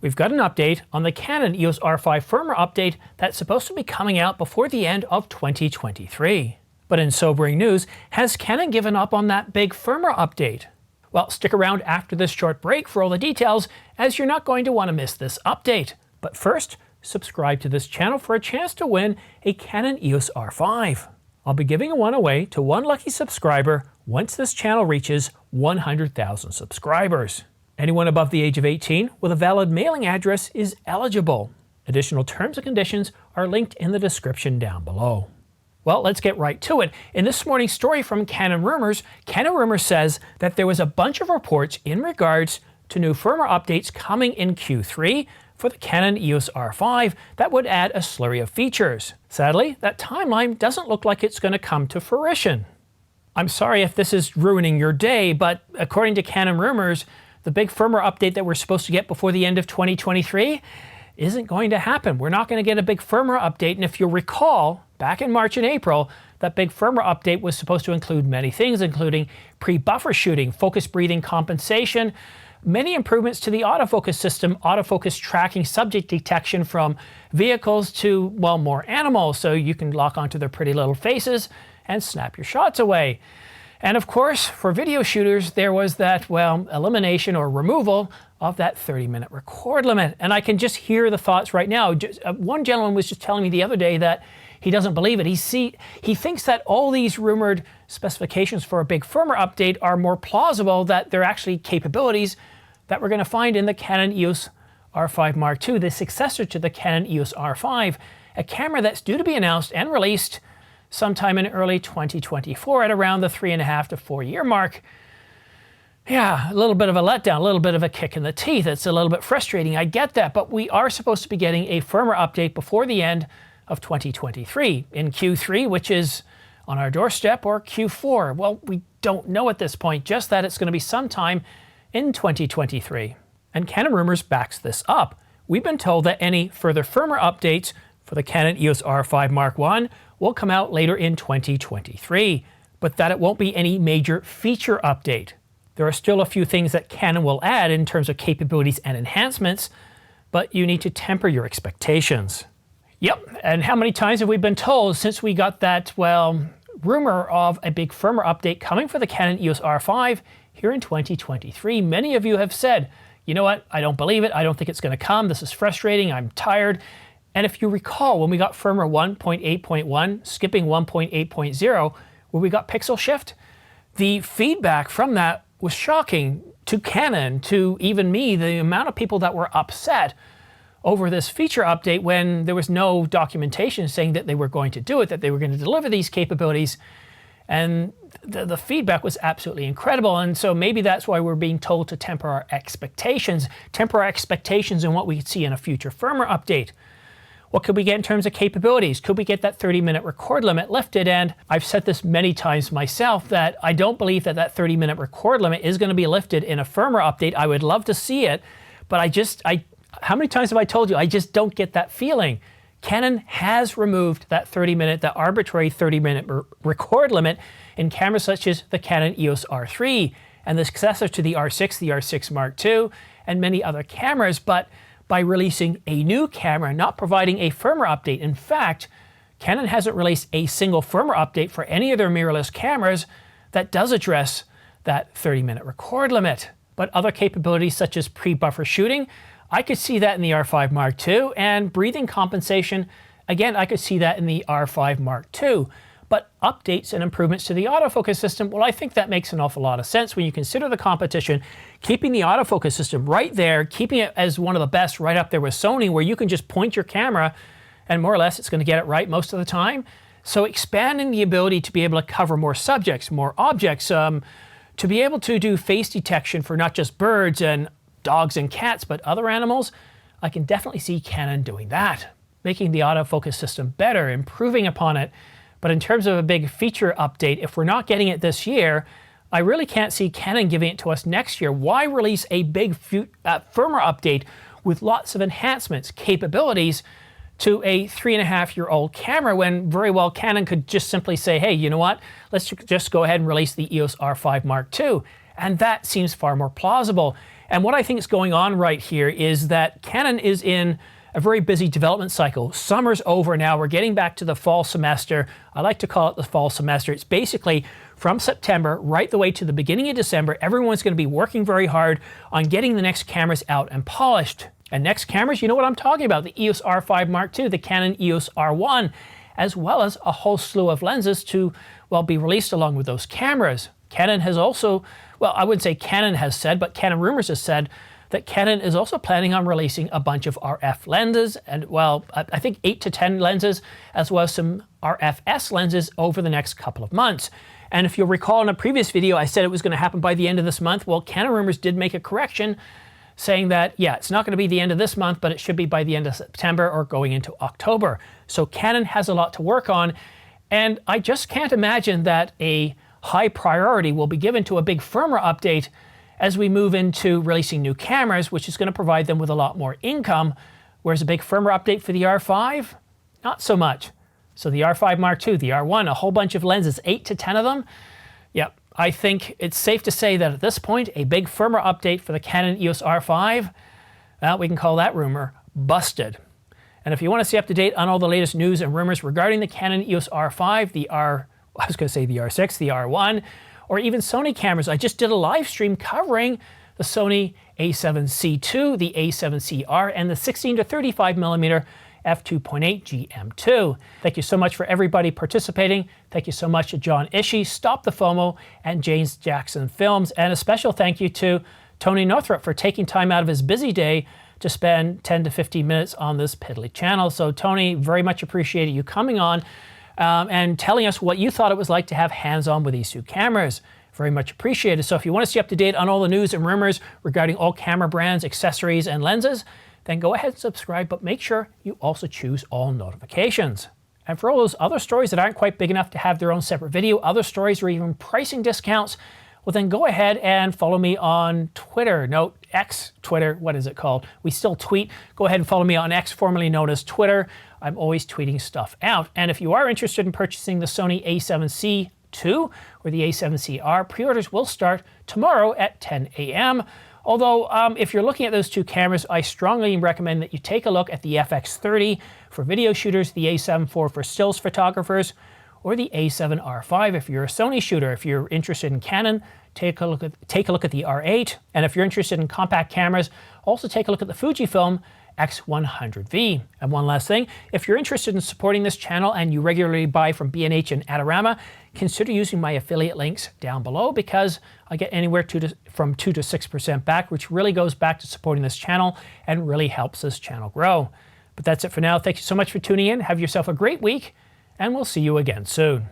We've got an update on the Canon EOS R5 firmware update that's supposed to be coming out before the end of 2023. But in sobering news, has Canon given up on that big firmware update? Well, stick around after this short break for all the details, as you're not going to want to miss this update. But first, subscribe to this channel for a chance to win a Canon EOS R5. I'll be giving one away to one lucky subscriber once this channel reaches 100,000 subscribers. Anyone above the age of 18 with a valid mailing address is eligible. Additional terms and conditions are linked in the description down below. Well, let's get right to it. In this morning's story from Canon Rumors says that there was a bunch of reports in regards to new firmware updates coming in Q3 for the Canon EOS R5 that would add a slurry of features. Sadly, that timeline doesn't look like it's going to come to fruition. I'm sorry if this is ruining your day, but according to Canon Rumors, the big firmware update that we're supposed to get before the end of 2023 isn't going to happen. We're not going to get a big firmware update, and if you'll recall, back in March and April, that big firmware update was supposed to include many things, including pre-buffer shooting, focus breathing compensation, many improvements to the autofocus system, autofocus tracking, subject detection from vehicles to, well, more animals, so you can lock onto their pretty little faces and snap your shots away. And of course, for video shooters, there was that, well, elimination or removal of that 30-minute record limit. And I can just hear the thoughts right now. One gentleman was just telling me the other day that he doesn't believe it. He thinks that all these rumored specifications for a big firmware update are more plausible, that they're actually capabilities that we're going to find in the Canon EOS R5 Mark II, the successor to the Canon EOS R5, a camera that's due to be announced and released sometime in early 2024 at around the 3.5 to 4 year mark. Yeah, a little bit of a letdown, a little bit of a kick in the teeth. It's a little bit frustrating, I get that, but we are supposed to be getting a firmware update before the end of 2023, in Q3, which is on our doorstep, or Q4. Well, we don't know at this point, just that it's going to be sometime in 2023. And Canon Rumors backs this up. We've been told that any further firmware updates for the Canon EOS R5 Mark I will come out later in 2023, but that it won't be any major feature update. There are still a few things that Canon will add in terms of capabilities and enhancements, but you need to temper your expectations. Yep, and how many times have we been told since we got that, well, rumor of a big firmware update coming for the Canon EOS R5 here in 2023? Many of you have said, you know what, I don't believe it, I don't think it's going to come, this is frustrating, I'm tired. And if you recall, when we got firmware 1.8.1, skipping 1.8.0, where we got pixel shift, the feedback from that was shocking to Canon, to even me, the amount of people that were upset over this feature update when there was no documentation saying that they were going to do it, that they were going to deliver these capabilities. And the feedback was absolutely incredible. And so maybe that's why we're being told to temper our expectations in what we could see in a future firmware update. What could we get in terms of capabilities? Could we get that 30-minute record limit lifted? And I've said this many times myself, that I don't believe that that 30-minute record limit is going to be lifted in a firmware update. I would love to see it, but how many times have I told you, I just don't get that feeling. Canon has removed that 30-minute, that arbitrary 30-minute record limit in cameras such as the Canon EOS R3 and the successor to the R6, the R6 Mark II, and many other cameras, but by releasing a new camera, not providing a firmware update. In fact, Canon hasn't released a single firmware update for any of their mirrorless cameras that does address that 30-minute record limit. But other capabilities such as pre-buffer shooting, I could see that in the R5 Mark II, and breathing compensation, again, I could see that in the R5 Mark II. But updates and improvements to the autofocus system, well, I think that makes an awful lot of sense when you consider the competition, keeping the autofocus system right there, keeping it as one of the best right up there with Sony, where you can just point your camera and more or less it's going to get it right most of the time. So expanding the ability to be able to cover more subjects, more objects, to be able to do face detection for not just birds and dogs and cats, but other animals, I can definitely see Canon doing that. Making the autofocus system better, improving upon it. But in terms of a big feature update, if we're not getting it this year, I really can't see Canon giving it to us next year. Why release a big firmware update with lots of enhancements, capabilities to a 3.5-year-old camera, when very well Canon could just simply say, hey, you know what, let's just go ahead and release the EOS R5 Mark II. And that seems far more plausible. And what I think is going on right here is that Canon is in a very busy development cycle. Summer's over now. We're getting back to the fall semester. I like to call it the fall semester. It's basically from September right the way to the beginning of December. Everyone's going to be working very hard on getting the next cameras out and polished. And next cameras, you know what I'm talking about. The EOS R5 Mark II, the Canon EOS R1, as well as a whole slew of lenses to, well, be released along with those cameras. Canon has also, well, I wouldn't say Canon has said, but Canon Rumors has said that Canon is also planning on releasing a bunch of RF lenses, and well, I think 8 to 10 lenses, as well as some RFS lenses over the next couple of months. And if you'll recall in a previous video, I said it was going to happen by the end of this month. Well, Canon Rumors did make a correction saying that, yeah, it's not going to be the end of this month, but it should be by the end of September or going into October. So Canon has a lot to work on, and I just can't imagine that a high priority will be given to a big firmware update as we move into releasing new cameras, which is going to provide them with a lot more income, whereas a big firmware update for the R5, not so much. So the R5 Mark II, the R1, a whole bunch of lenses, 8 to 10 of them. Yep, I think it's safe to say that at this point, a big firmware update for the Canon EOS R5, well, we can call that rumor busted. And if you want to stay up to date on all the latest news and rumors regarding the Canon EOS R5, the R6, the R1, or even Sony cameras, I just did a live stream covering the Sony a7C II, the a7CR, and the 16 to 35mm f2.8 GM2. Thank you so much for everybody participating. Thank you so much to John Ishii, Stop the FOMO, and James Jackson Films. And a special thank you to Tony Northrup for taking time out of his busy day to spend 10 to 15 minutes on this piddly channel. So Tony, very much appreciated you coming on and telling us what you thought it was like to have hands-on with these two cameras. Very much appreciated. So if you want to stay up to date on all the news and rumors regarding all camera brands, accessories, and lenses, then go ahead and subscribe, but make sure you also choose all notifications. And for all those other stories that aren't quite big enough to have their own separate video, other stories or even pricing discounts, well then go ahead and follow me on Twitter. No, X, Twitter, what is it called? We still tweet. Go ahead and follow me on X, formerly known as Twitter. I'm always tweeting stuff out. And if you are interested in purchasing the Sony a7C II or the a7CR, pre-orders will start tomorrow at 10 a.m. Although, if you're looking at those two cameras, I strongly recommend that you take a look at the FX30 for video shooters, the a7 IV for stills photographers, or the a7R5 if you're a Sony shooter. If you're interested in Canon, take a look at the R8. And if you're interested in compact cameras, also take a look at the Fujifilm X100V. And one last thing, if you're interested in supporting this channel and you regularly buy from B&H and Adorama, consider using my affiliate links down below, because I get anywhere from 2 to 6% back, which really goes back to supporting this channel and really helps this channel grow. But that's it for now. Thank you so much for tuning in. Have yourself a great week, and we'll see you again soon.